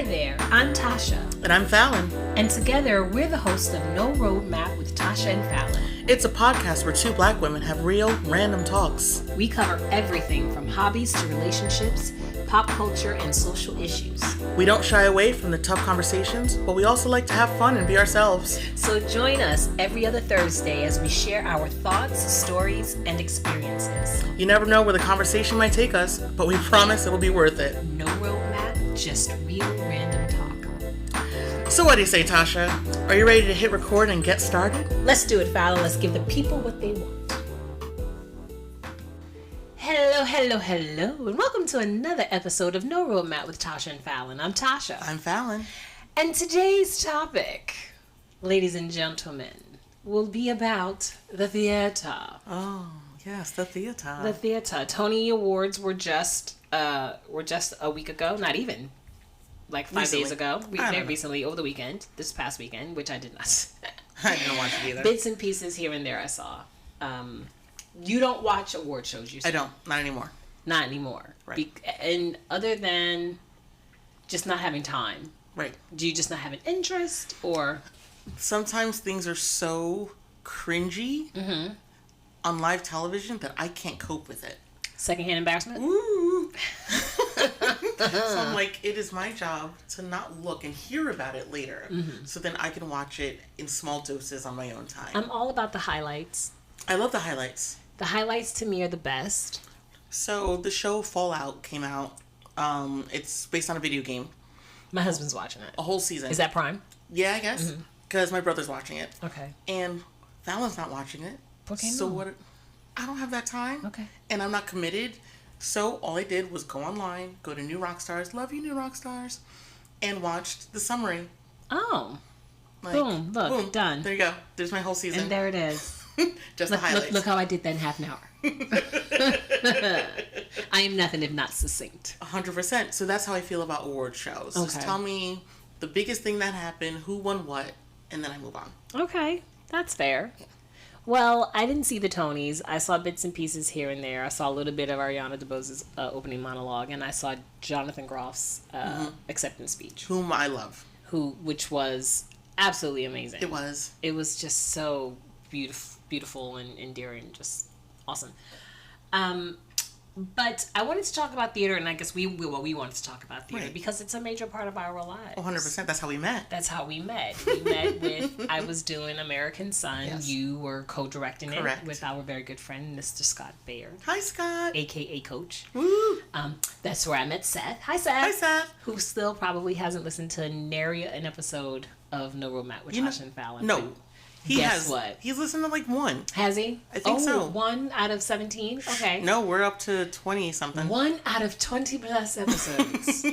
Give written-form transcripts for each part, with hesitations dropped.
Hi there, I'm Tasha. And I'm Fallon. And together, we're the hosts of No Roadmap with Tasha and Fallon. It's a podcast where two black women have real, random talks. We cover everything from hobbies to relationships, pop culture, and social issues. We don't shy away from the tough conversations, but we also like to have fun and be ourselves. So join us every other Thursday as we share our thoughts, stories, and experiences. You never know where the conversation might take us, but we promise it'll be worth it. No roadmap, just real random talk. So what do you say, Tasha? Are you ready to hit record and get started? Let's do it, Fallon. Let's give the people what they want. Hello, and welcome to another episode of No Roadmap with Tasha and Fallon. I'm Tasha. I'm Fallon. And today's topic, ladies and gentlemen, will be about the theater. Oh, yes, the theater. The theater. Tony Awards were just a week ago, not even, like 5 days ago. Very recently, over the weekend, this past weekend, which I did not. I didn't watch it either. Bits and pieces here and there I saw. You don't watch award shows, you said? I don't. Not anymore. Not anymore. Right. And other than just not having time. Right. Do you just not have an interest, or? Sometimes things are so cringy on live television that I can't cope with it. Secondhand embarrassment? Ooh. So I'm like, it is my job to not look and hear about it later. So then I can watch it in small doses on my own time. I'm all about the highlights. I love the highlights. The highlights to me are the best. So the show Fallout came out. It's based on a video game. My husband's watching it. A whole season. Is that Prime? Yeah, I guess. Because my brother's watching it. Okay. And Fallon's not watching it. Okay, so no. what? I don't have that time. Okay. And I'm not committed. So all I did was go online, go to New Rockstars, love you New Rockstars, and watched the summary. Oh. Like, boom. Look. boom, Done. There you go. There's my whole season. And there it is. Just the highlights. Look how I did that in half an hour. I am nothing if not succinct. 100%. So that's how I feel about award shows. Okay. Just tell me the biggest thing that happened, who won what, and then I move on. Okay. That's fair. Yeah. Well, I didn't see the Tonys. I saw bits and pieces here and there. I saw a little bit of Ariana DeBose's opening monologue, and I saw Jonathan Groff's acceptance speech. Whom I love. Which was absolutely amazing. It was. It was just so beautiful and endearing, just awesome. But I wanted to talk about theater, and I guess we wanted to talk about theater because it's a major part of our lives. 100%. That's how we met. We met with, I was doing American Son. Yes. You were co-directing Correct. It with our very good friend, Mr. Scott Baird. Hi, Scott. AKA Coach. Woo. That's where I met Seth. Hi, Seth. Hi, Seth. Who still probably hasn't listened to nary an episode of No Roadmap with Tasha and Fallon. No. He Guess has. What? He's listened to like one. Has he? I think so. 1 out of 17? Okay. No, we're up to 20 something. 1 out of 20 plus episodes.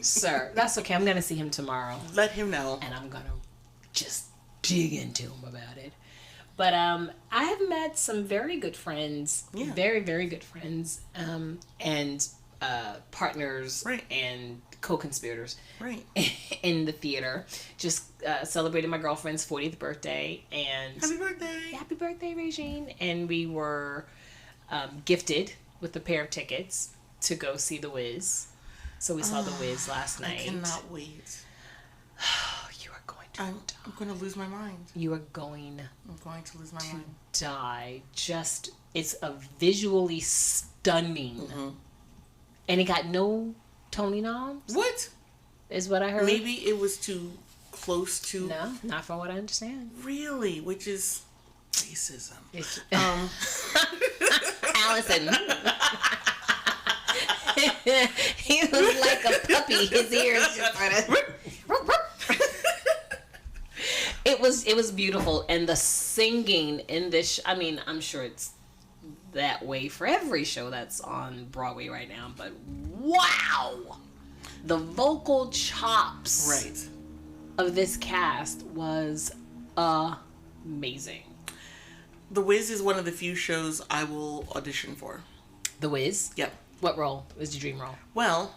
Sir, that's okay. I'm going to see him tomorrow. Let him know. And I'm going to just dig into him about it. But I have met some very good friends. Yeah. Very, very good friends. And partners and co-conspirators in the theater. Just celebrated my girlfriend's 40th birthday, and happy birthday, Regine. And we were gifted with a pair of tickets to go see The Wiz. So we saw The Wiz last night. I cannot wait. You are going to I'm going to lose my mind. You are going I'm going to lose my mind. Die. Just, it's a visually stunning. And it got no Tony noms? What? Is what I heard. Maybe it was too close to... No, not from what I understand. Really? Which is racism. Allison. He was like a puppy. His ears just It was beautiful. And the singing in this... I mean, I'm sure it's that way for every show that's on Broadway right now, but wow, the vocal chops of this cast was amazing. The Wiz is one of the few shows I will audition for. The Wiz? Yep. What role was your dream role? Well,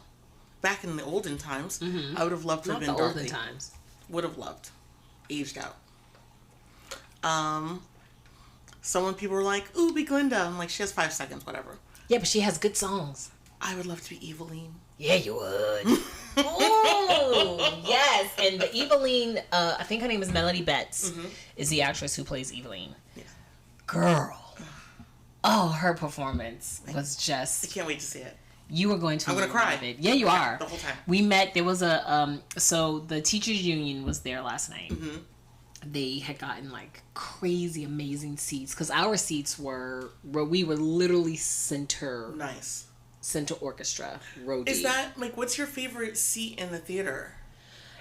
back in the olden times, I would have loved to have been Dorothy. Olden times. Would have loved. Aged out. So when people were like, ooh, be Glinda, I'm like, she has 5 seconds, whatever. Yeah, but she has good songs. I would love to be Eveline. Yeah, you would. Oh, yes. And the Eveline, I think her name is Melody Betts, is the actress who plays Eveline. Yeah. Girl. Oh, her performance was just... I can't wait to see it. You were going to... I'm going to cry. It. Yeah, you are. The whole time. We met, there was a... so the teachers union was there last night. Mm-hmm. They had gotten like crazy amazing seats because our seats were we were literally center orchestra row D. Is that like what's your favorite seat in the theater?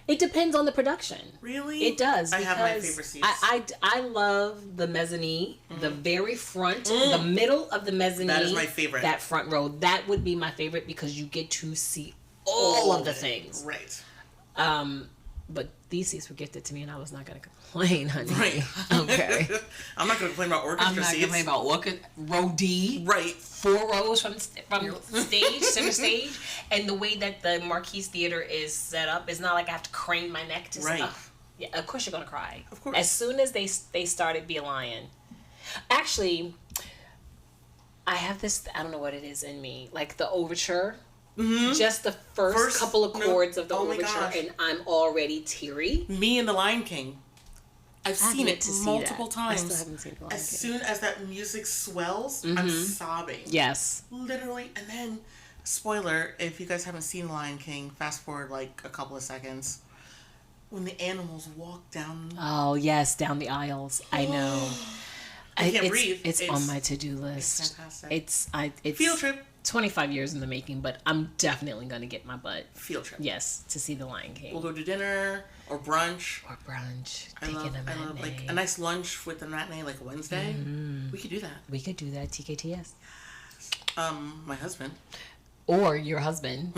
It depends on the production. Really? It does. I have my favorite seats. I love the mezzanine, the very front, the middle of the mezzanine. That is my favorite. That front row, that would be my favorite because you get to see all of the things. Right. But these seats were gifted to me, and I was not going to complain, honey. Right. Okay. I'm not going to complain about orchestra seats. I'm not going to complain about row D. Right. 4 rows from stage, center stage. And the way that the Marquis Theater is set up, it's not like I have to crane my neck to stuff. Yeah, of course you're going to cry. Of course. As soon as they started Be a Lion. Actually, I have this, I don't know what it is in me, like the overture. Mm-hmm. Just the first couple of chords of the overture, and I'm already teary. Me and the Lion King. I've seen it multiple times. I still haven't seen the Lion King. As soon as that music swells, I'm sobbing. Yes. Literally. And then, spoiler, if you guys haven't seen Lion King, fast forward like a couple of seconds. When the animals walk down. Oh, yes, down the aisles. I know. I can't breathe. It's on my to-do list. It's fantastic. It's field trip. 25 years in the making, but I'm definitely going to get my butt. Field trip. Yes, to see the Lion King. We'll go to dinner or brunch. I love like a nice lunch with the matinee, like Wednesday. Mm-hmm. We could do that. We could do that. TKTS. My husband. Or your husband.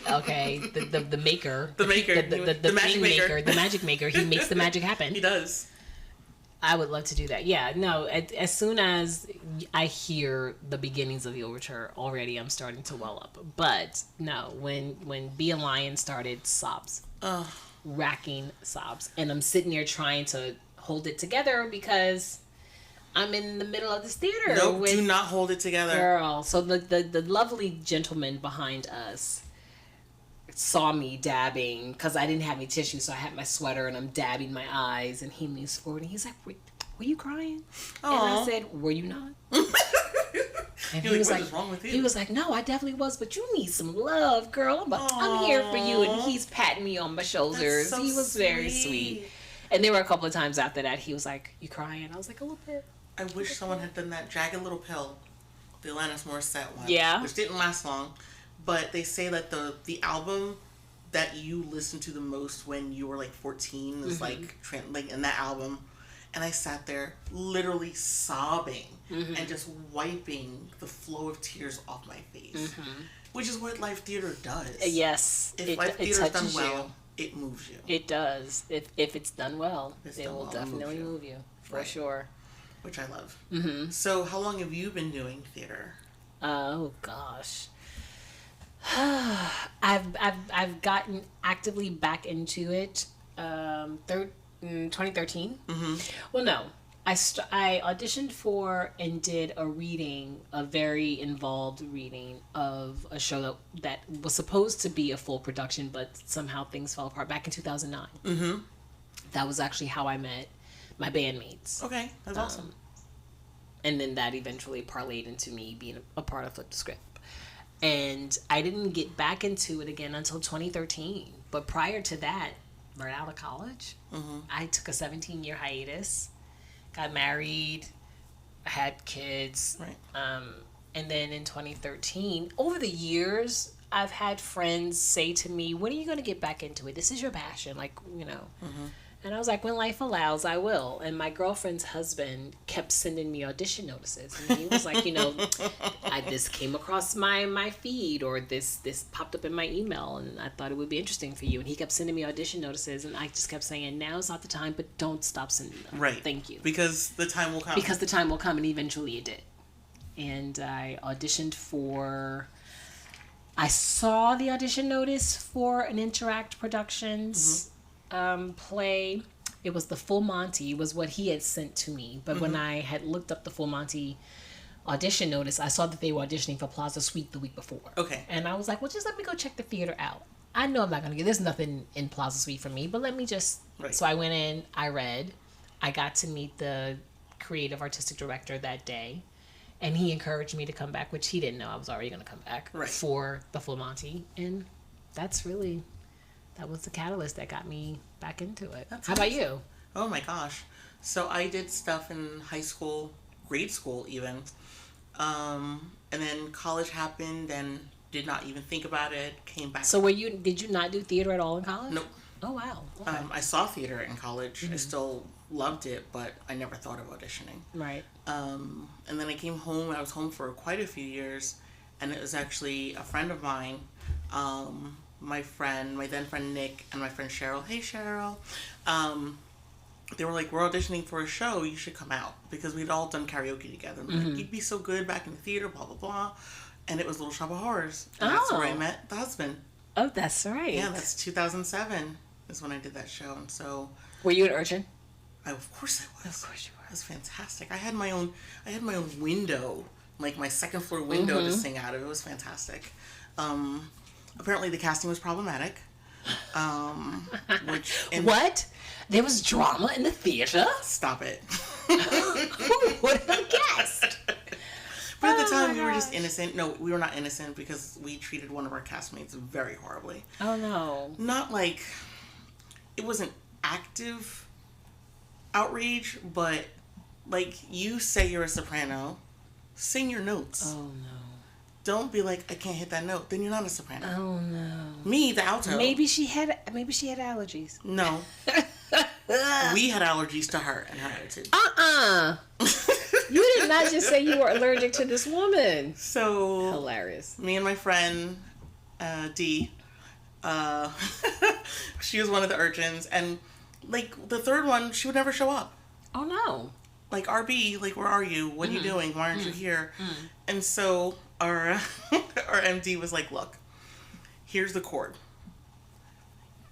Okay, the maker. The maker. The magic maker. The magic maker. He makes the magic happen. He does. I would love to do that. Yeah, no, as soon as I hear the beginnings of the overture, already I'm starting to well up. But no, when Be a Lion started, sobs. Racking sobs. And I'm sitting there trying to hold it together because I'm in the middle of this theater. Nope, do not hold it together. Girl. So the lovely gentleman behind us saw me dabbing because I didn't have any tissue, so I had my sweater and I'm dabbing my eyes, and he leans forward and he's like, were you crying? Aww. And I said, were you not? And he was like, what is wrong with you? He was like, no, I definitely was, but you need some love, girl. I'm here for you. And he's patting me on my shoulders. He was very sweet. And there were a couple of times after that he was like, you crying? I was like, a little bit. I wish someone had done that Jagged Little Pill, the Alanis Morissette one. Yeah. Which didn't last long. But they say that the album that you listened to the most when you were like 14 is like in that album. And I sat there literally sobbing and just wiping the flow of tears off my face. Which is what live theater does. Yes. If live theater is done well, it moves you. It does. If it's done well, it will definitely move you. For sure. Which I love. So how long have you been doing theater? Oh, gosh. I've gotten actively back into it 2013. Well, no, I auditioned for and did a reading, a very involved reading of a show that was supposed to be a full production, but somehow things fell apart back in 2009. That was actually how I met my bandmates. Okay, that's awesome. And then that eventually parlayed into me being a part of Flip the Script. And I didn't get back into it again until 2013. But prior to that, right out of college, I took a 17-year hiatus, got married, had kids. Right. And then in 2013, over the years, I've had friends say to me, when are you going to get back into it? This is your passion. Like, you know. And I was like, when life allows, I will. And my girlfriend's husband kept sending me audition notices. And he was like, you know, this came across my feed, or this popped up in my email, and I thought it would be interesting for you. And he kept sending me audition notices, and I just kept saying, now's not the time, but don't stop sending them. Right. Thank you. Because the time will come. Because the time will come, and eventually it did. And I auditioned for... I saw the audition notice for an Interact Productions play. It was the Full Monty, was what he had sent to me. But when I had looked up the Full Monty audition notice, I saw that they were auditioning for Plaza Suite the week before. Okay. And I was like, well, just let me go check the theater out. I know I'm not going to get, there's nothing in Plaza Suite for me, but let me just, right. So I went in, I read, I got to meet the creative artistic director that day, and he encouraged me to come back, which he didn't know I was already going to come back for the Full Monty. And that was the catalyst that got me back into it. How about you? Oh my gosh. So I did stuff in high school, grade school even. And then college happened and did not even think about it. Came back. So did you not do theater at all in college? Nope. Oh wow. Okay. I saw theater in college. I still loved it, but I never thought of auditioning. Right. And then I came home. I was home for quite a few years, and it was actually a friend of mine, my then friend Nick, and my friend Cheryl. Hey Cheryl. They were like, we're auditioning for a show. You should come out, because we'd all done karaoke together. And like, you'd be so good back in the theater. Blah blah blah. And it was Little Shop of Horrors. And that's where I met the husband. Oh, that's right. Yeah, that's 2007 is when I did that show. And so, were you an urchin? Of course I was. Of course you were. It was fantastic. I had my own window, like my second floor window to sing out of. It was fantastic. Apparently the casting was problematic. What? There was drama in the theater? Stop it. Who would have guessed? But at the time, we were just innocent. No, we were not innocent, because we treated one of our castmates very horribly. Oh, no. Not like, it wasn't active outrage, but like, you say you're a soprano, sing your notes. Oh, no. Don't be like, I can't hit that note. Then you're not a soprano. Oh, no. Me, the alto. Maybe she had allergies. No. We had allergies to her and her attitude. You did not just say you were allergic to this woman. So hilarious. Me and my friend Dee, she was one of the urchins, and like the third one, she would never show up. Oh no. Like, RB, like, where are you? What are you doing? Why aren't you here? And so our MD was like, look, here's the chord.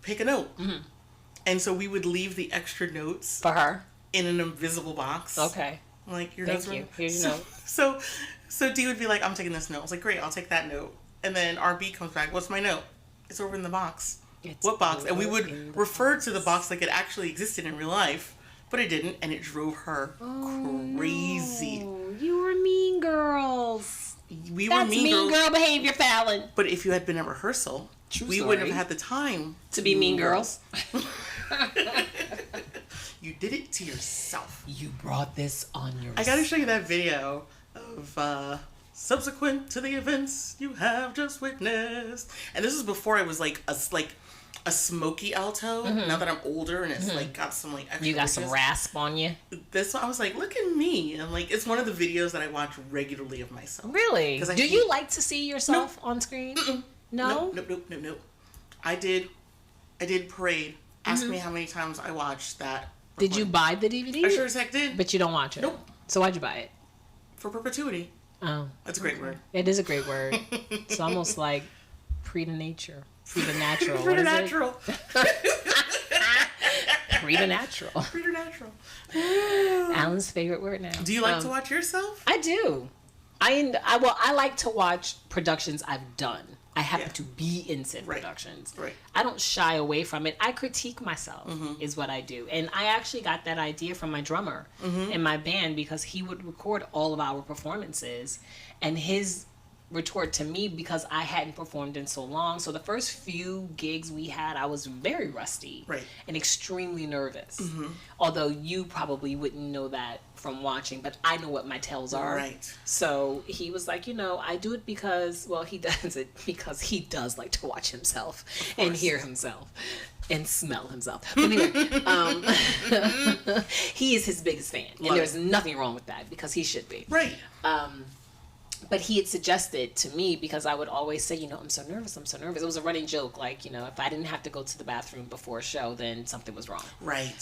Pick a note. And so we would leave the extra notes for her in an invisible box. Okay. Like, your Thank notes. You. Here's your note. So Dee would be like, I'm taking this note. I was like, great, I'll take that note. And then RB comes back, what's my note? It's over in the box. What box? And we would refer to the box like it actually existed in real life, but it didn't, and it drove her crazy. No. You were mean girls. We That's were mean girl behavior, Fallon. But if you had been at rehearsal, we wouldn't have had the time to be mean girls. You did it to yourself. You brought this on yourself. I gotta show you that video of subsequent to the events you have just witnessed. And this is before I was like a smoky alto. Now that I'm older and it's like got some like extra. You got some rasp on you. This I was like, look at me, and like it's one of the videos that I watch regularly of myself. Really? Do you like to see yourself on screen? No. Nope. I did Parade. Ask me how many times I watched that. Did you buy the DVD? I sure as heck did. But you don't watch it? Nope. So why'd you buy it? For perpetuity. Oh. That's a great word. It is a great word. It's almost like preternatural. Preternatural. Preternatural. Preternatural. Preternatural. Alan's favorite word now. Do you like to watch yourself? I do. I like to watch productions I've done. I happen to be in said productions. Right. I don't shy away from it. I critique myself is what I do. And I actually got that idea from my drummer in my band, because he would record all of our performances, and his retort to me, because I hadn't performed in so long. So the first few gigs we had, I was very rusty and extremely nervous. Although you probably wouldn't know that from watching, but I know what my tells are. Right. So he was like, I do it because, well, he does it because he does like to watch himself and hear himself and smell himself. But anyway, he is his biggest fan, and there's nothing wrong with that, because he should be. Right. But he had suggested to me, because I would always say, I'm so nervous. It was a running joke, like, if I didn't have to go to the bathroom before a show, then something was wrong. Right.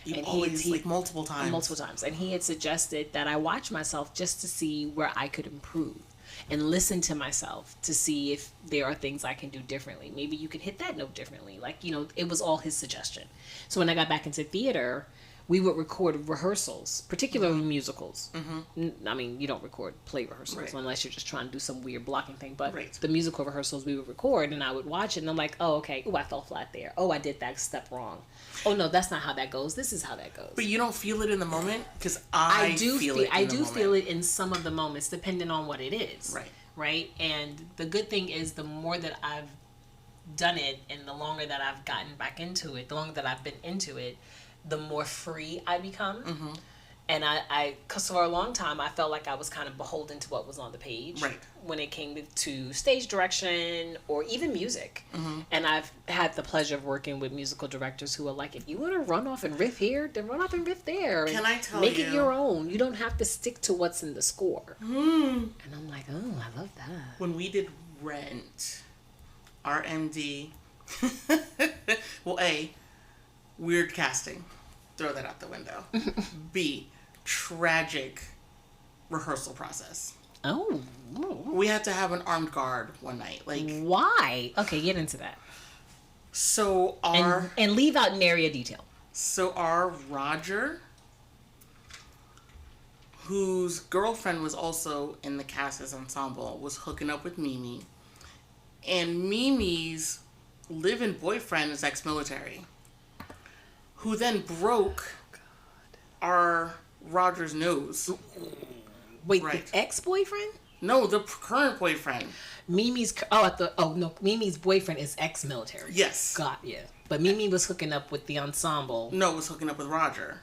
You and always, like, multiple times. And he had suggested that I watch myself just to see where I could improve, and listen to myself to see if there are things I can do differently. Maybe you could hit that note differently. Like, it was all his suggestion. So when I got back into theater, we would record rehearsals, particularly musicals. I mean, you don't record play rehearsals unless you're just trying to do some weird blocking thing. But the musical rehearsals we would record, and I would watch it, and I'm like, oh, okay. Oh, I fell flat there. Oh, I did that step wrong. Oh, no, that's not how that goes. This is how that goes. But you don't feel it in the moment? Because I do feel it in the moment. I do feel it in some of the moments, depending on what it is. Right. Right? And the good thing is the more that I've done it and the longer that I've gotten back into it, the longer that I've been into it, the more free I become. And because for a long time, I felt like I was kind of beholden to what was on the page when it came to stage direction or even music. And I've had the pleasure of working with musical directors who are like, if you want to run off and riff here, then run off and riff there. Can I tell you? Make it your own. You don't have to stick to what's in the score. And I'm like, oh, I love that. When we did Rent, our MD, well, A, weird casting. Throw that out the window. B, tragic rehearsal process. Oh. We had to have an armed guard one night. Like, why? Okay, get into that. So our and leave out nary a detail. So our Roger, whose girlfriend was also in the cast as ensemble, was hooking up with Mimi, and Mimi's live-in boyfriend is ex-military, who then broke our Roger's nose. Wait, the ex-boyfriend? No, the current boyfriend. Mimi's boyfriend is ex-military. Yes. Got ya. But Mimi was hooking up with the ensemble. No, was hooking up with Roger.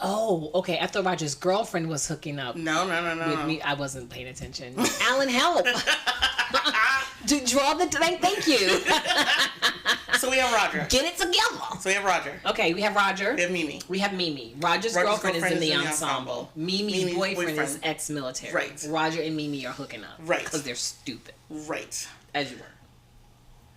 Oh, okay. I thought Roger's girlfriend was hooking up. No. With me. I wasn't paying attention. Alan, help. To draw the... Thank you. So we have Roger. Get it together. So we have Roger. Okay, we have Roger. We have Mimi. Roger's girlfriend is in the ensemble. Mimi's boyfriend is ex-military. Right. Roger and Mimi are hooking up. Right. Because they're stupid. Right. As you were.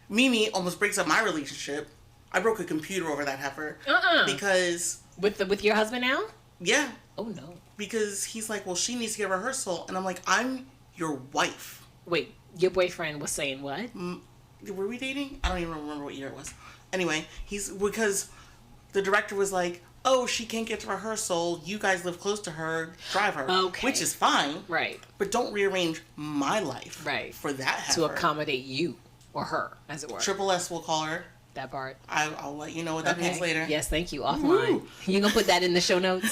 Mimi almost breaks up my relationship. I broke a computer over that heifer. Because... With your husband now? Yeah. Oh, no. Because he's like, well, she needs to get rehearsal. And I'm like, I'm your wife. Wait, your boyfriend was saying what? Were we dating? I don't even remember what year it was. Anyway, because the director was like, oh, she can't get to rehearsal. You guys live close to her. Drive her. Okay. Which is fine. Right. But don't rearrange my life. Right. For that heifer. To accommodate you. Or her, as it were. Triple S, we'll call her. That part. I'll let you know what that means later. Yes, thank you. Offline. You gonna put that in the show notes?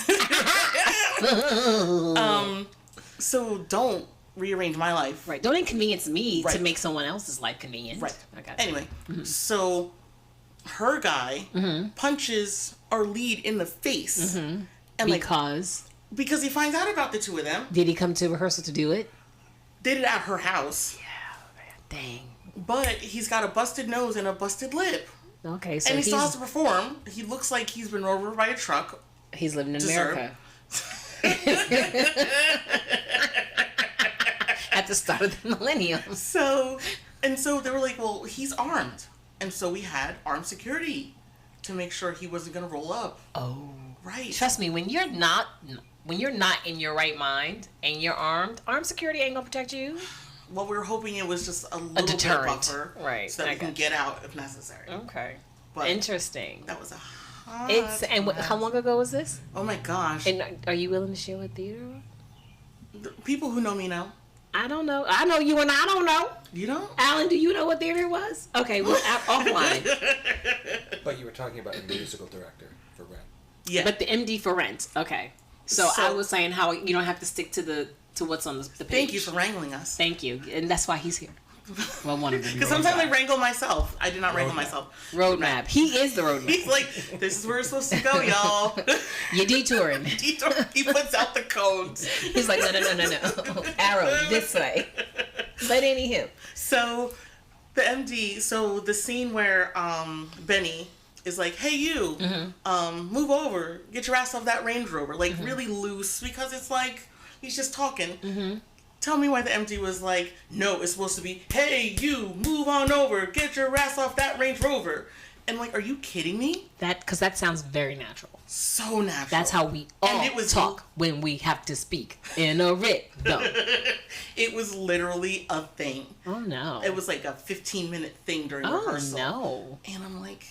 So don't rearrange my life. Right. Don't inconvenience me to make someone else's life convenient. Right. Okay. Anyway, so her guy punches our lead in the face. And because he finds out about the two of them. Did he come to rehearsal to do it? Did it at her house. Yeah, man. Dang. But he's got a busted nose and a busted lip. Okay, so and he still has to perform. He looks like he's been run over by a truck. He's living in America. At the start of the millennium. So they were like, well, he's armed. And so we had armed security to make sure he wasn't going to roll up. Oh. Right. Trust me, when you're not in your right mind and you're armed security ain't going to protect you. Well, we were hoping it was just a little bit buffer. Right. So that we can get out if necessary. Okay. But interesting. That was a hot how long ago was this? Oh my gosh. And are you willing to share what theater? The people who know me know. I don't know. I know you and I don't know. You don't? Alan, do you know what theater it was? Okay, well, offline. But you were talking about a musical director for Rent. Yeah. But the MD for Rent. Okay. So I was saying how you don't have to stick to what's on the page. Thank you for wrangling us. Thank you. And that's why he's here. Well, one of them. Because sometimes I wrangle myself. I did not wrangle myself. Roadmap. He is the roadmap. He's like, this is where we're supposed to go, y'all. You're detouring. He puts out the cones. He's like, no. Arrow, this way. But anywho. So, the MD, the scene where Benny is like, hey, you, move over. Get your ass off that Range Rover. Like, really loose, because it's like, he's just talking. Tell me why the MD was like, no, it's supposed to be, hey, you, move on over, get your ass off that Range Rover. And like, are you kidding me? Because that sounds very natural. So natural. That's how we all talk when we have to speak in a rhythm. It was literally a thing. Oh, no. It was like a 15-minute thing during rehearsal. Oh, no. And I'm like,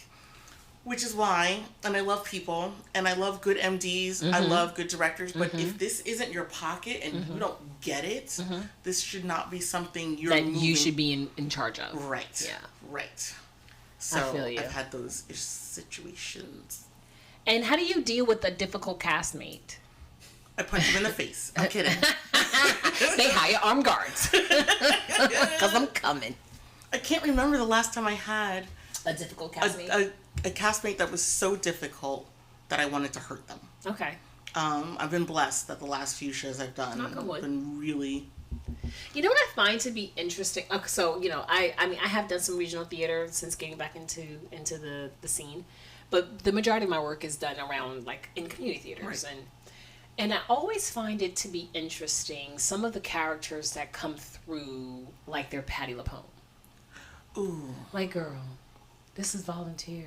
Which is why, and I love people, and I love good MDs, I love good directors, but if this isn't your pocket and you don't get it, this should not be something you should be in charge of. Right. Yeah. Right. So I feel you. I've had those situations. And how do you deal with a difficult castmate? I punch him in the face. I'm kidding. They hire armed guards. Because I'm coming. I can't remember the last time I had a difficult castmate. A castmate that was so difficult that I wanted to hurt them. Okay. I've been blessed that the last few shows I've done have been really... You know what I find to be interesting? So, you know, I mean, I have done some regional theater since getting back into the scene. But the majority of my work is done around, like, in community theaters. Right. And I always find it to be interesting, some of the characters that come through, like they're Patti LuPone. Ooh. Like, girl, this is volunteer.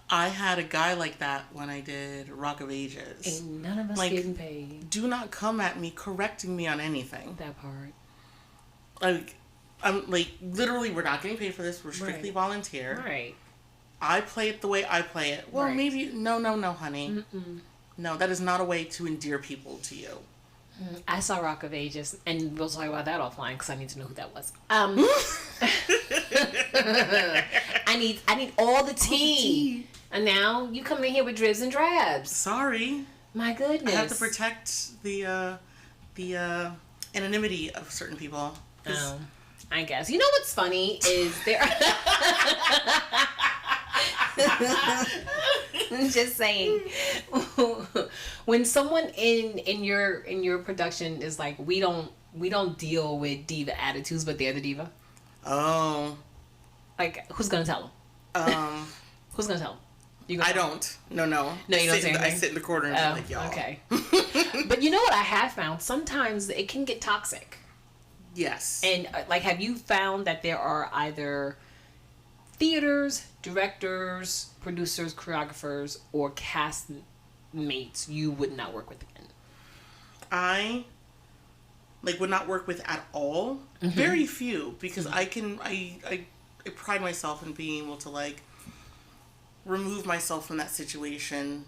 I had a guy like that when I did Rock of Ages. Ain't none of us getting paid. Do not come at me correcting me on anything. That part. Like, I'm like, literally, we're not getting paid for this. We're strictly volunteer. Right. I play it the way I play it. Well, maybe, no, honey. Mm-mm. No, that is not a way to endear people to you. I saw Rock of Ages, and we'll talk about that offline because I need to know who that was. I need all the tea. And now you come in here with dribs and drabs. Sorry. My goodness. I have to protect the anonymity of certain people. Oh, I guess. You know what's funny is there. I'm just saying, when someone in your production is like, we don't deal with diva attitudes, but they're the diva. Oh. Like, who's gonna tell them? Who's gonna tell them? I don't. No. No, you don't say anything? I sit in the corner and be like, y'all. Okay. But you know what I have found? Sometimes it can get toxic. Yes. And, like, have you found that there are either theaters, directors, producers, choreographers, or cast mates you would not work with again? I would not work with at all. Very few, because I pride myself in being able to remove myself from that situation.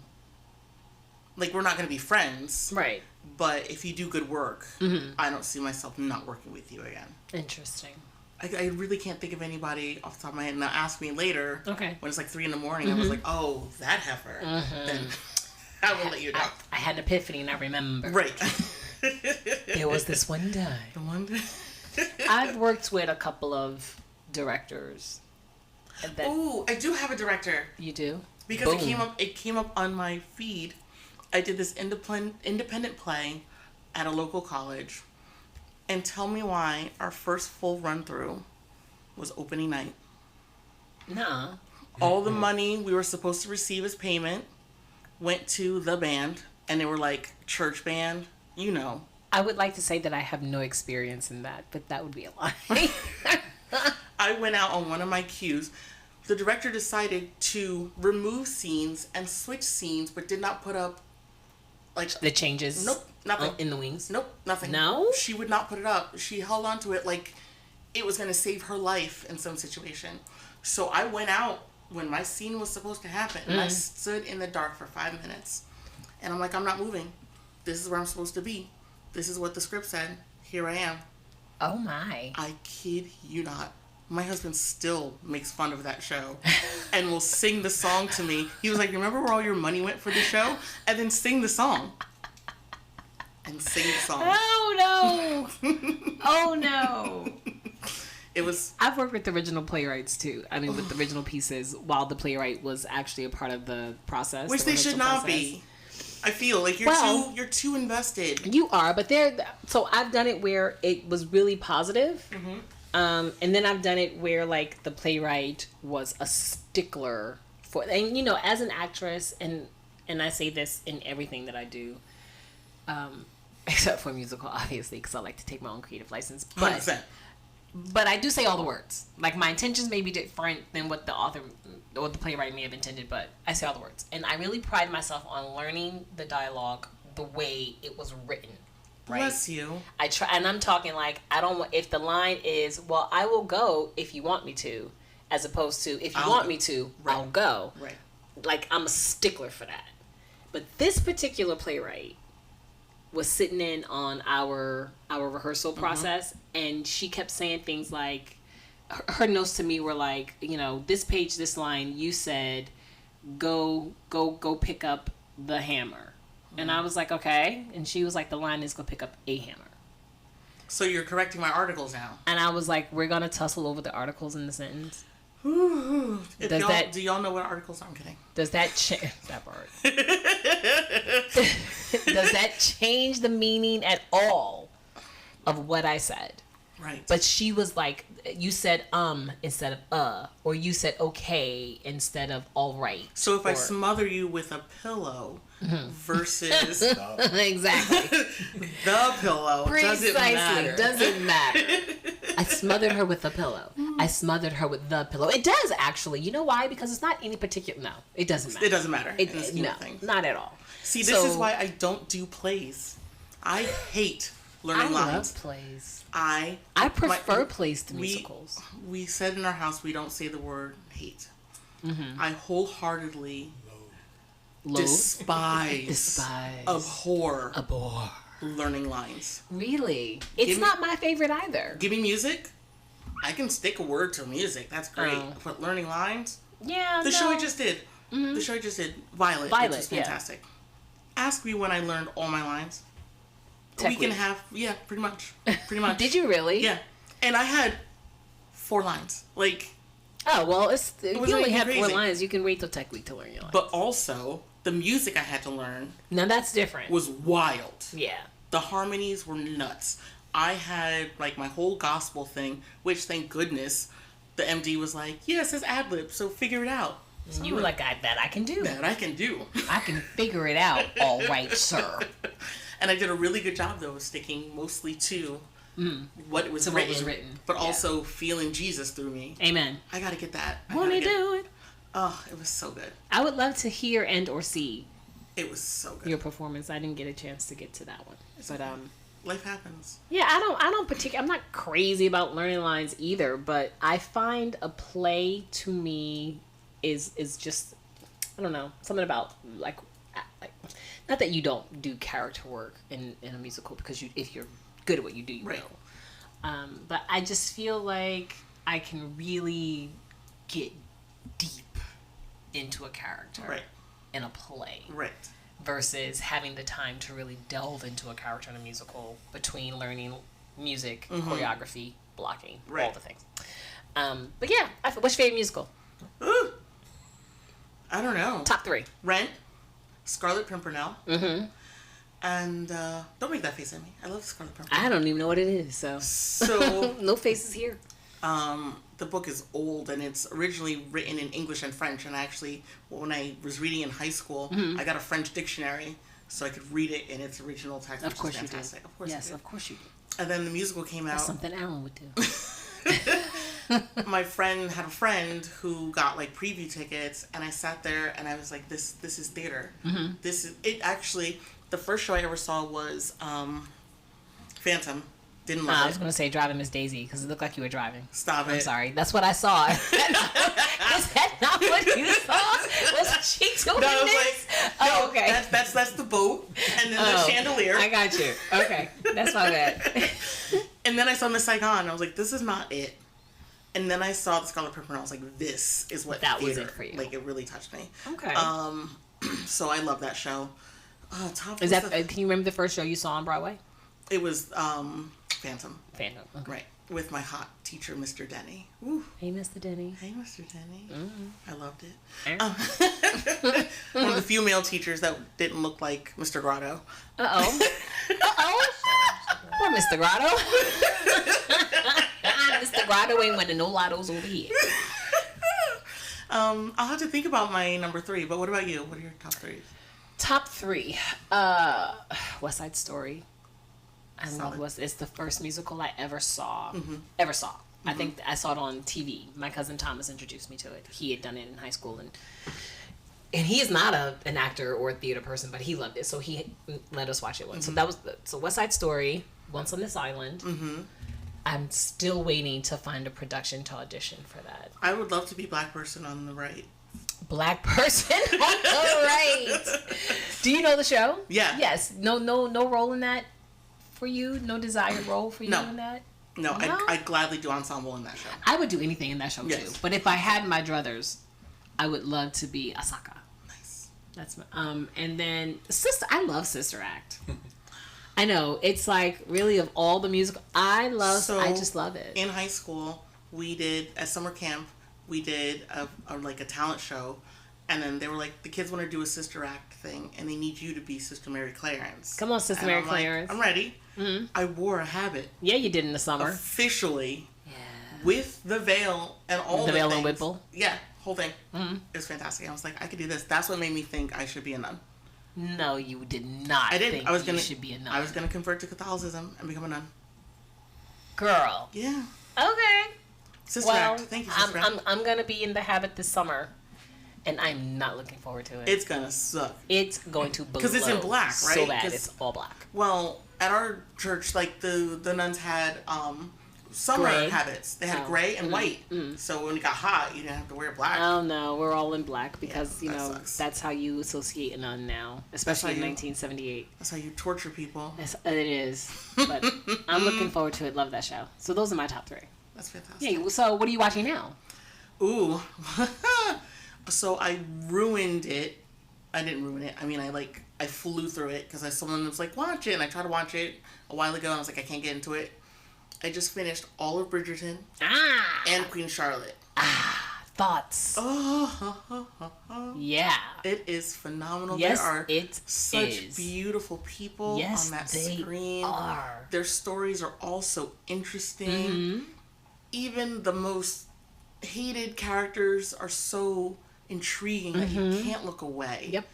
Like, we're not going to be friends, right? But if you do good work, I don't see myself not working with you again. Interesting. I really can't think of anybody off the top of my head. Now ask me later. Okay. When it's 3 a.m, I was like, oh, that heifer. Then I will let you know. I had an epiphany and I remember. Right. There was this one day. The one day. I've worked with a couple of directors. Ooh, I do have a director. You do? Because it came up on my feed. I did this independent play at a local college. And tell me why our first full run through was opening night. Nah. All the money we were supposed to receive as payment went to the band, and they were like, church band, you know. I would like to say that I have no experience in that, but that would be a lie. I went out on one of my cues. The director decided to remove scenes and switch scenes, but did not put up the changes. Nope, nothing. In the wings. Nope, nothing. No? She would not put it up. She held on to it like it was going to save her life in some situation. So I went out when my scene was supposed to happen, and I stood in the dark for 5 minutes. And I'm like, I'm not moving. This is where I'm supposed to be. This is what the script said. Here I am. Oh my. I kid you not. My husband still makes fun of that show and will sing the song to me. He was like, remember where all your money went for the show? And then sing the song. And sing the song. Oh no. Oh no. It was... I've worked with the original playwrights too. I mean, with the original pieces, while the playwright was actually a part of the process. Which they should not be. I feel like you're too invested. You are, but so I've done it where it was really positive. And then I've done it where the playwright was a stickler for, and as an actress, and I say this in everything that I do, except for musical, obviously, because I like to take my own creative license. But 100%. But I do say all the words. My intentions may be different than what the author or the playwright may have intended, but I say all the words. And I really pride myself on learning the dialogue the way it was written. Right? Bless you. I try, and I'm talking I don't want, if the line is, well, I will go if you want me to, as opposed to, if you want me to, I'll go. Right. like, I'm a stickler for that. But this particular playwright was sitting in on our rehearsal process, and she kept saying things like, her notes to me were like, you know, this page, this line, you said, go pick up the hammer. And I was like, okay. And she was like, the line is go pick up a hammer. So you're correcting my articles now. And I was like, we're going to tussle over the articles in the sentence. Do y'all know what articles? I'm kidding. Does that change that part? Does that change the meaning at all of what I said? Right. But she was like, you said instead of or you said okay instead of all right. So if I smother you with a pillow versus exactly the pillow, precisely doesn't matter. I smothered her with a pillow. I smothered her with the pillow. It does actually. You know why? Because it's not any particular. No, it doesn't matter. It doesn't matter. No, not at all. See, this is why I don't do plays. I hate learning lines. I love plays. I prefer plays to musicals. We said in our house we don't say the word hate. I wholeheartedly despise, abhor learning lines. Really? It's not my favorite either. Give me music. I can stick a word to music. That's great. But learning lines? Yeah. The show I just did. The show I just did. Violet, which is fantastic. Yeah. Ask me when I learned all my lines. We can have, pretty much. Did you really? Yeah. And I had 4 lines. Like, oh, well, if you only have crazy. 4 lines, you can wait till Tech Week to learn your lines. But also, the music I had to learn. Now that's different. Was wild. Yeah. The harmonies were nuts. I had, like, my whole gospel thing, which, thank goodness, the MD was like, yeah, it says ad-lib, so figure it out. So you were like, that I can do. That I can do. I can figure it out, all right, sir. And I did a really good job, though, of sticking mostly to what was written. But also feeling Jesus through me. Amen. I gotta get that. Won't he do it? Oh, it was so good. I would love to hear and or see. It was so good. Your performance. I didn't get a chance to get to that one. But life happens. Yeah, I don't particularly. I'm not crazy about learning lines either, but I find a play to me is just, I don't know, something about like not that you don't do character work in a musical, because if you're good at what you do, you know. But I just feel like I can really get deep into a character in a play. Right. Versus having the time to really delve into a character in a musical between learning music, choreography, blocking, all the things. But yeah, what's your favorite musical? Ooh. I don't know. Top 3. Rent, Scarlet Pimpernel, and don't make that face at me. I love Scarlet Pimpernel. I don't even know what it is, so no faces here. The book is old, and it's originally written in English and French. And actually, when I was reading in high school, I got a French dictionary so I could read it in its original text. Of course, which is fantastic. Of course, yes, of course you did. And then the musical came out. That's something Alan would do. My friend had a friend who got like preview tickets, and I sat there and I was like, this is theater. This is it. Actually, the first show I ever saw was Phantom. Didn't love it. I was going to say Driving Miss Daisy, because it looked like you were driving. Stop it. I'm sorry. That's what I saw. Is that not what you saw? Was she doing this? Like, okay. That's the boat, and then the chandelier. I got you. Okay. That's my bad. And then I saw Miss Saigon, and I was like, this is not it. And then I saw the Scarlet Pimpernel. I was like, this is what that theater, was it for you. Like, it really touched me. Okay. So I love that show. Is that? Can you remember the first show you saw on Broadway? It was Phantom. Phantom. Okay. Right. With my hot teacher, Mr. Denny. Woo. Hey, Mr. Denny. Hey, Mr. Denny. I loved it. One of the few male teachers that didn't look like Mr. Grotto. Poor Mr. Grotto. Mr. Grotto ain't winning no lottos over here. I'll have to think about my number 3, but what about you? What are your top 3? Top 3. West Side Story. I love it's the first musical I ever saw. I think I saw it on TV. My cousin Thomas introduced me to it. He had done it in high school, and he is not an actor or a theater person, but he loved it, so he let us watch it once. So that was West Side Story, Once on This Island. I'm still waiting to find a production to audition for that. I would love to be Black Person on the Right. black person on the right. Do you know the show? Yeah. Yes. No role in that for you? No desired role for you in that? No, I'd gladly do ensemble in that show. I would do anything in that show too. But if I had my druthers, I would love to be Asaka. Nice. That's my, and then Sister. I love Sister Act. I know it's like really of all the music I just love it. In high school, we did at summer camp. We did a talent show, and then they were like, the kids want to do a Sister Act thing, and they need you to be Sister Mary Clarence. Come on, Sister Mary Clarence. I'm ready. Mm-hmm. I wore a habit. Yeah, you did in the summer. Officially. Yeah. With the veil and all the veil things. and whipple. Yeah, whole thing. Mm-hmm. It was fantastic. I was like, I could do this. That's what made me think I should be a nun. No, you did not. I didn't. You should be a nun. I was gonna convert to Catholicism and become a nun. Girl. Yeah. Okay. Sister Act. Thank you, Sister Act. I'm gonna be in the habit this summer. And I'm not looking forward to it. It's gonna suck. It's going to blow. Because it's in black, right? So bad. It's all black. Well, at our church, like the nuns had summer habits. They had gray and white. So when it got hot, you didn't have to wear black. Oh no, we're all in black because that's how you associate a nun now, especially in 1978. That's how you torture people. It is. But I'm looking forward to it. Love that show. So those are my top 3. That's fantastic. Yeah. So what are you watching now? Ooh. So I ruined it. I didn't ruin it. I mean, I flew through it because someone was like, watch it. And I tried to watch it a while ago and I was like, I can't get into it. I just finished all of Bridgerton and Queen Charlotte. Thoughts. Yeah. It is phenomenal. Yes, there are such beautiful people on that screen. Are. Their stories are all so interesting. Mm-hmm. Even the most hated characters are so intriguing that you can't look away. Yep.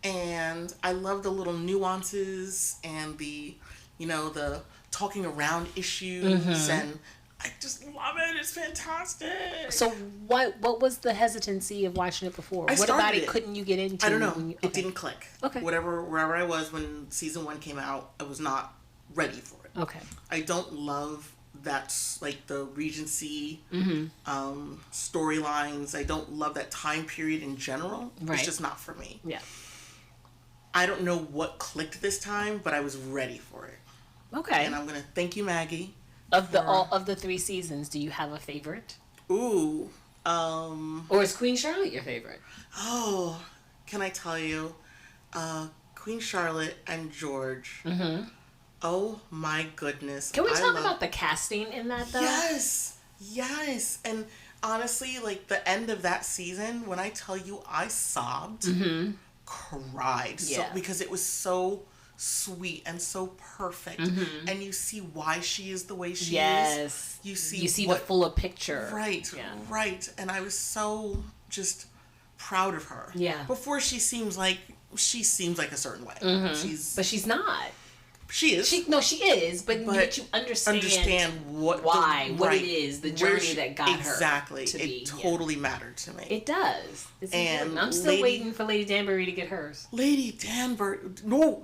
And I love the little nuances and the talking around issues and I just love it. It's fantastic. So what was the hesitancy of watching it before? What about it couldn't you get into? I don't know. It didn't click. Okay. Wherever I was when season 1 came out, I was not ready for it. Okay. I don't love that's like the Regency storylines. I don't love that time period in general. Right. It's just not for me. Yeah. I don't know what clicked this time, but I was ready for it. Okay. And I'm gonna thank you, Maggie. Of the 3 seasons, do you have a favorite? Ooh. Or is Queen Charlotte your favorite? Oh, can I tell you? Queen Charlotte and George. Mm-hmm. Oh my goodness. Can we talk about the casting in that though? Yes. And honestly, like the end of that season, when I tell you I sobbed, cried. Yeah. So, because it was so sweet and so perfect. And you see why she is the way she is. You see the fuller picture. Right. Yeah. Right. And I was so just proud of her. Yeah. Before she seems like a certain way. But she's not. She is. She is, but you understand what it is, the journey that got her to be. It totally mattered to me. It does. It's important. I'm still waiting for Lady Danbury to get hers. Lady Danbury. No,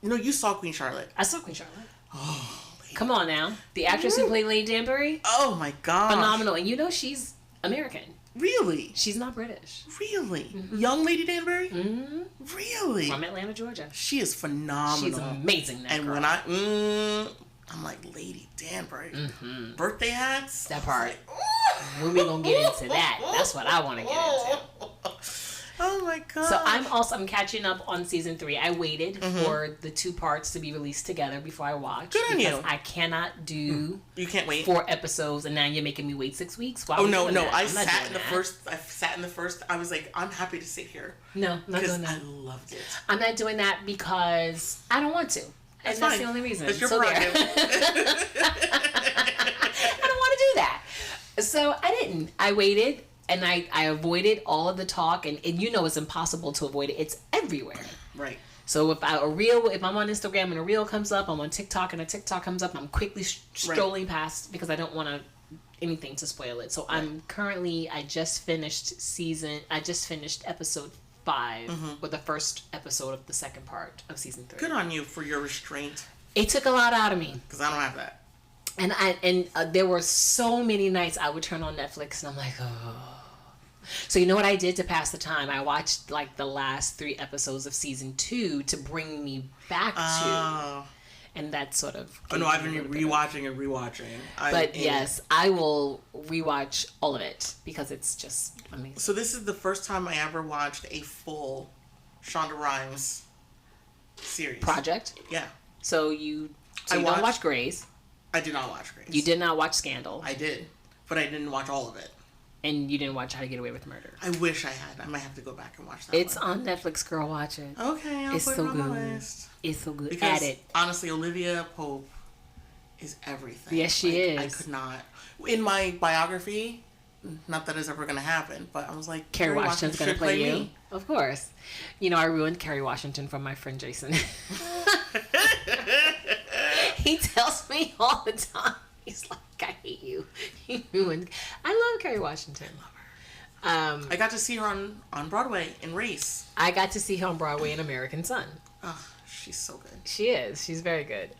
you saw Queen Charlotte. I saw Queen Charlotte. Oh, come on now. The actress who played Lady Danbury. Oh my god. Phenomenal. And she's American. Really? She's not British. Really? Mm-hmm. Young Lady Danbury? Mm-hmm. Really? From Atlanta, Georgia. She is phenomenal. She's amazing, that girl. When I'm like, Lady Danbury. Mm-hmm. Birthday hats? That part. When we gonna get into that? That's what I want to get into. Oh my god. So I'm catching up on season 3. I waited for the 2 parts to be released together before I watched. Good on you. I cannot do. You can't wait 4 episodes, and now you're making me wait 6 weeks. Why no! I sat in the first. I was like, I'm happy to sit here. No, I'm not doing that. I loved it. I'm not doing that because I don't want to. And that's the only reason. That's your prerogative. I don't want to do that. So I didn't. I waited. And I avoided all of the talk, and it's impossible to avoid it. It's everywhere. Right. So if I'm on Instagram and a reel comes up, I'm on TikTok and a TikTok comes up, I'm quickly strolling past because I don't want anything to spoil it. So I'm currently, I just finished episode 5 or the first episode of the second part of season 3. Good on you for your restraint. It took a lot out of me. Because I don't have that. And there were so many nights I would turn on Netflix and I'm like, oh. So you know what I did to pass the time? I watched like the last 3 episodes of season 2 to bring me back to, and that sort of. Oh no, I've been rewatching and rewatching. But yes, I will rewatch all of it because it's just amazing. So this is the first time I ever watched a full Shonda Rhimes series Project. Yeah. So you don't watch Grey's. I did not watch Grey's. You did not watch Scandal. I did, but I didn't watch all of it. And you didn't watch How to Get Away with Murder. I wish I had. I might have to go back and watch that. It's on Netflix, girl. Watch it. Okay, I'll put it on my list. It's so good. Because, Add it. honestly, Olivia Pope is everything. Yes, she is. I could not. In my biography, not that it's ever going to happen, but I was like, Kerry Washington's going to play you. Me. Of course. You know, I ruined Kerry Washington from my friend Jason. He tells me all the time. He's like, I hate you. You ruined. I love Kerry Washington. I love her. I got to see her on Broadway in Race. I got to see her on Broadway in American Son. Oh, she's so good. She is. She's very good.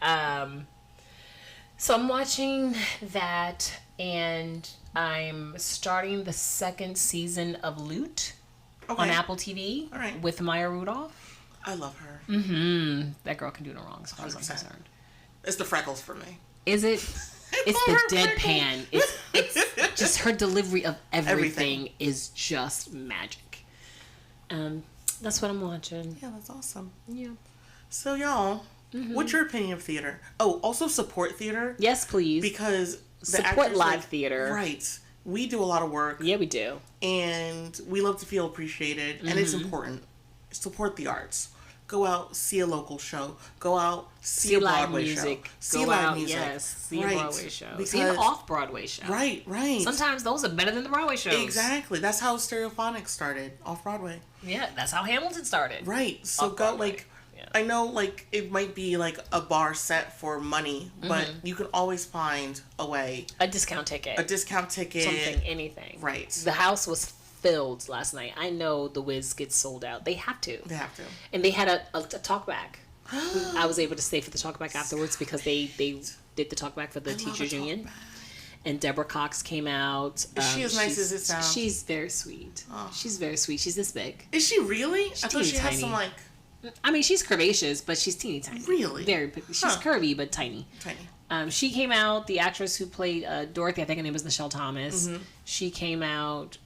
So I'm watching that, and I'm starting the 2nd season of Loot on Apple TV with Maya Rudolph. I love her. Mm-hmm. That girl can do no wrong as far 100%. as I'm concerned. It's the freckles for me. Is it? It's the deadpan. It's just her delivery of everything is just magic. That's what I'm watching. Yeah, that's awesome. Yeah. So y'all, what's your opinion of theater? Oh, also support theater. Yes, please. Because support live theater. Right. We do a lot of work. Yeah, we do. And we love to feel appreciated, and it's important. Support the arts. Go out, see a local show. Go out, see a Broadway show. See live music. Yes, see a Broadway show. Because, see an off-Broadway show. Right. Sometimes those are better than the Broadway shows. Exactly. That's how Stereophonics started, off-Broadway. Yeah, that's how Hamilton started. Right. So go, like, I know, like, it might be, like, a bar set for money, but you can always find a way. A discount ticket. Something, anything. Right. The house was filled last night. I know the Wiz gets sold out. They have to. And they had a talkback. I was able to stay for the talkback afterwards because they did the talkback for the teachers union. And Deborah Cox came out. Is she as nice as it sounds? She's very sweet. Oh. She's very sweet. She's this big. Is she really? I thought she had some like. I mean, she's curvaceous, but she's teeny tiny. Really? Very. She's curvy but tiny. She came out. The actress who played Dorothy, I think her name was Nichelle Thomas. She came out.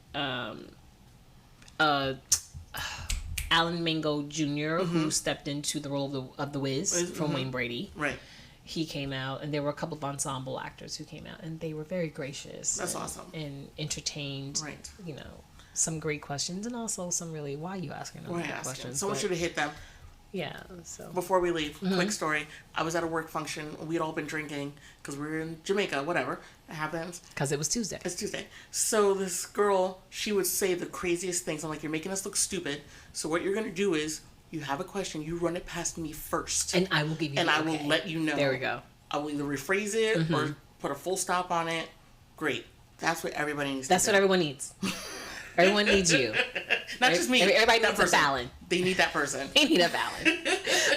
Alan Mango Jr., who stepped into the role of the Wiz from Wayne Brady. Right. He came out, and there were a couple of ensemble actors who came out, and they were very gracious. That's awesome. And entertained. Right. You know, some great questions, and also some really, why are you asking those questions? Someone should have hit them. Yeah, so. Before we leave, quick story. I was at a work function. We'd all been drinking because we were in Jamaica, whatever. It happens. Because it was Tuesday. It's Tuesday. So this girl, she would say the craziest things. I'm like, you're making us look stupid. So what you're going to do is, you have a question, you run it past me first. And I will give you I will let you know. There we go. I will either rephrase it or put a full stop on it. Great. That's what everybody needs That's what everyone needs. Everyone needs you. Not just me. Everybody needs a Fallon. They need that person. They need a Fallon.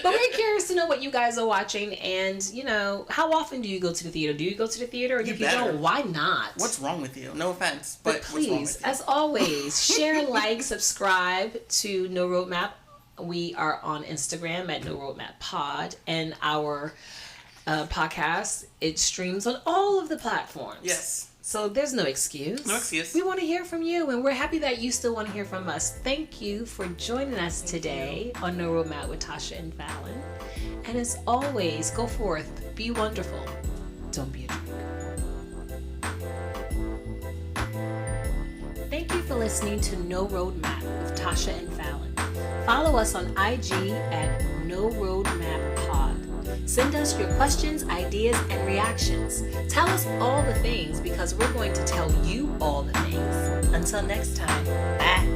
But we're curious to know what you guys are watching, and, you know, how often do you go to the theater? Do you go to the theater? Or if you don't, why not? What's wrong with you? No offense, but please, as always, share, like, subscribe to No Roadmap. We are on Instagram at No Roadmap Pod, and our podcast, it streams on all of the platforms. Yes. So there's no excuse. No excuse. We want to hear from you, and we're happy that you still want to hear from us. Thank you for joining us today on No Roadmap with Tasha and Fallon. And as always, go forth, be wonderful. Don't be a jerk. Thank you for listening to No Roadmap with Tasha and Fallon. Follow us on IG at No Roadmap Pod. Send us your questions, ideas, and reactions. Tell us all the things because we're going to tell you all the things. Until next time, bye.